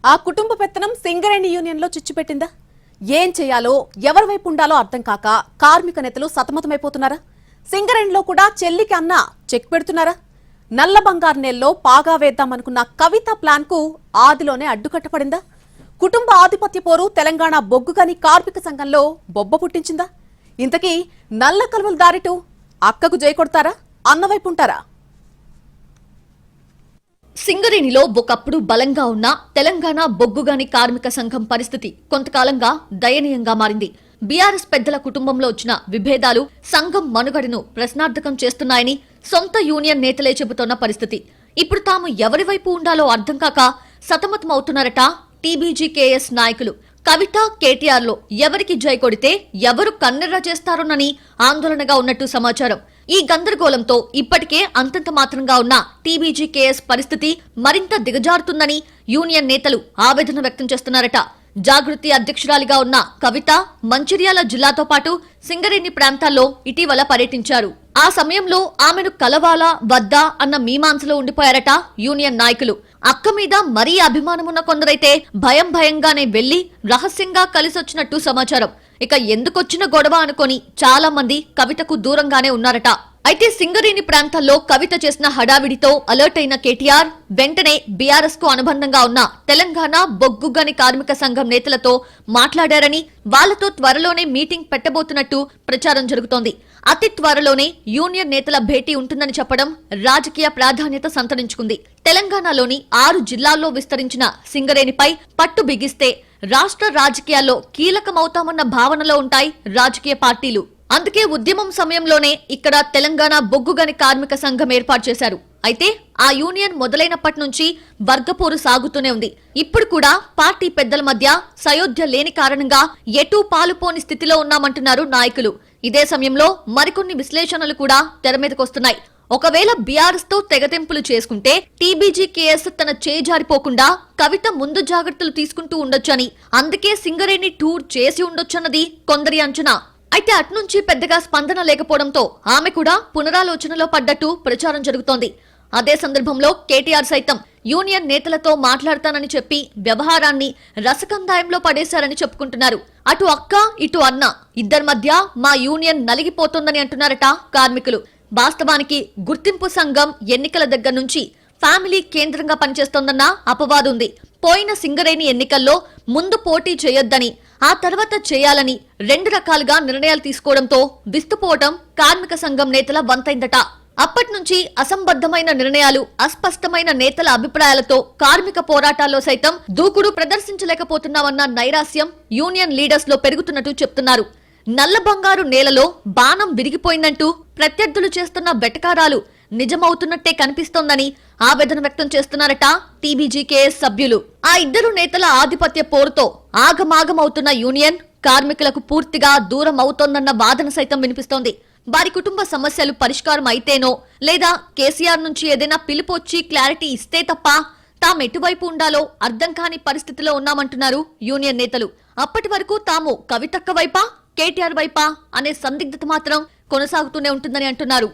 ఆ కుటుంబ పెత్తనం సింగరేణి యూనియన్ లో చిచ్చుపెట్టిందా? ఏం చేయాలో ఎవరి వైపు ఉండాలో అర్థం కాక కార్మిక నేతలు సతమతమైపోతున్నారా? సింగరేణిలో కూడా చెల్లికి అన్న చెక్ పెడుతున్నారా? నల్ల బంగారు నేల్లో పాగా వేద్దామనుకున్న కవిత ప్లాన్ కు ఆదిలోనే అడ్డుకట్టపడిందా? కుటుంబ ఆధిపత్య పోరు తెలంగాణ బొగ్గుగని కార్మిక సంఘంలో బొబ్బ పుట్టించిందా? ఇంతకీ నల్ల కలువల దారిటు అక్కకు జై కొడతారా, అన్నవైపు ఉంటారా? సింగరేణిలో ఒకప్పుడు బలంగా ఉన్న తెలంగాణ బొగ్గుగని కార్మిక సంఘం పరిస్థితి కొంతకాలంగా దయనీయంగా మారింది. బీఆర్ఎస్ పెద్దల కుటుంబంలో వచ్చిన విభేదాలు సంఘం మనుగడను ప్రశ్నార్థకం చేస్తున్నాయని సొంత యూనియన్ నేతలే చెబుతోన్న పరిస్థితి. ఇప్పుడు తాము ఎవరి వైపు ఉండాలో అర్థం కాక సతమతమవుతున్నారట టీబీజీకేఎస్ నాయకులు. కవిత, కేటీఆర్ లో ఎవరికి జై కొడితే ఎవరు కన్నెర్ర చేస్తారోనని ఆందోళనగా ఉన్నట్టు సమాచారం. ఈ గందరగోళంతో ఇప్పటికే అంతంత మాత్రంగా ఉన్న టీబీజీకేఎస్ పరిస్థితి మరింత దిగజారుతుందని యూనియన్ నేతలు ఆవేదన వ్యక్తం చేస్తున్నారట. జాగృతి అధ్యక్షురాలిగా ఉన్న కవిత మంచిర్యాల జిల్లాతో పాటు సింగరేణి ప్రాంతాల్లో ఇటీవల పర్యటించారు. ఆ సమయంలో ఆమెను కలవాలా వద్దా అన్న మీమాంసలో ఉండిపోయారట యూనియన్ నాయకులు. అక్క మీద మరీ అభిమానమున్న కొందరైతే భయంగానే వెళ్లి రహస్యంగా కలిసొచ్చినట్టు సమాచారం. ఇక ఎందుకొచ్చిన గొడవ అనుకొని చాలా మంది కవితకు దూరంగానే ఉన్నారట. అయితే సింగరేణి ప్రాంతాల్లో కవిత చేసిన హడావిడితో అలర్ట్ అయిన కేటీఆర్ వెంటనే బీఆర్ఎస్ కు అనుబంధంగా ఉన్న తెలంగాణ బొగ్గుగని కార్మిక సంఘం నేతలతో మాట్లాడారని, వాళ్లతో త్వరలోనే మీటింగ్ పెట్టబోతున్నట్టు ప్రచారం జరుగుతోంది. అతి త్వరలోనే యూనియన్ నేతల భేటీ ఉంటుందని చెప్పడం రాజకీయ ప్రాధాన్యత సంతరించుకుంది. తెలంగాణలోని 6 జిల్లాల్లో విస్తరించిన సింగరేణిపై పట్టు బిగిస్తే రాష్ట్ర రాజకీయాల్లో కీలకమవుతామన్న భావనలో ఉంటాయి రాజకీయ పార్టీలు. అందుకే ఉద్యమం సమయంలోనే ఇక్కడ తెలంగాణ బొగ్గుగని కార్మిక సంఘం ఏర్పాటు చేశారు. అయితే ఆ యూనియన్ మొదలైనప్పటి నుంచి వర్గపోరు సాగుతూనే ఉంది. ఇప్పుడు కూడా పార్టీ పెద్దల మధ్య సయోధ్య లేని కారణంగా ఎటూ పాలుపోని స్థితిలో ఉన్నామంటున్నారు నాయకులు. ఇదే సమయంలో మరికొన్ని విశ్లేషణలు కూడా తెరమీదకొస్తున్నాయి. ఒకవేళ బీఆర్ఎస్ తో తెగతెంపులు చేసుకుంటే టీబీజీకేఎస్ తన చేజారిపోకుండా కవిత ముందు జాగ్రత్తలు తీసుకుంటూ ఉండొచ్చని, అందుకే సింగరేణి టూర్ చేసి ఉండొచ్చన్నది కొందరి అంచనా. అయితే అట్నుంచి పెద్దగా స్పందన లేకపోవడంతో ఆమె కూడా పునరాలోచనలో పడ్డట్టు ప్రచారం జరుగుతోంది. అదే సందర్భంలో కేటీఆర్ సైతం యూనియన్ నేతలతో మాట్లాడతానని చెప్పి వ్యవహారాన్ని రసకందాయంలో పడేశారని చెప్పుకుంటున్నారు. అటు అక్క ఇటు అన్న ఇద్దరి మధ్య మా యూనియన్ నలిగిపోతోందని అంటున్నారట కార్మికులు. వాస్తవానికి గుర్తింపు సంఘం ఎన్నికల దగ్గర నుంచి ఫ్యామిలీ కేంద్రంగా పనిచేస్తోందన్న అపవాదు ఉంది. పోయిన సింగరేణి ఎన్నికల్లో ముందు పోటీ చేయొద్దని, ఆ తర్వాత చేయాలని 2 రకాలుగా నిర్ణయాలు తీసుకోవడంతో విస్తుపోవటం కార్మిక సంఘం నేతల వంతైందట. అప్పటి నుంచి అసంబద్ధమైన నిర్ణయాలు, అస్పష్టమైన నేతల అభిప్రాయాలతో కార్మిక పోరాటాల్లో సైతం దూకుడు ప్రదర్శించలేకపోతున్నామన్న నైరాస్యం యూనియన్ లీడర్స్ లో పెరుగుతున్నట్టు చెప్తున్నారు. నల్ల బంగారు నేలలో బాణం విరిగిపోయిందంటూ ప్రత్యర్థులు చేస్తున్న వెటకారాలు నిజమవుతున్నట్టే కనిపిస్తోందని ఆవేదన వ్యక్తం చేస్తున్నారట టీబీజీకేఎస్ సభ్యులు. ఆ ఇద్దరు నేతల ఆధిపత్య పోరుతో ఆగమాగమవుతున్న యూనియన్ కార్మికులకు పూర్తిగా దూరం అవుతోందన్న వాదన సైతం వినిపిస్తోంది. వారి కుటుంబ సమస్యలు పరిష్కారం అయితేనో, లేదా కేసీఆర్ నుంచి ఏదైనా పిలుపొచ్చి క్లారిటీ ఇస్తే తప్ప తామెటువైపు ఉండాలో అర్థం కాని పరిస్థితిలో ఉన్నామంటున్నారు యూనియన్ నేతలు. అప్పటి వరకు తాము కవితక్క వైపా, కేటీఆర్ వైపా అనే సందిగ్ధత మాత్రం కొనసాగుతూనే ఉంటుందని అంటున్నారు.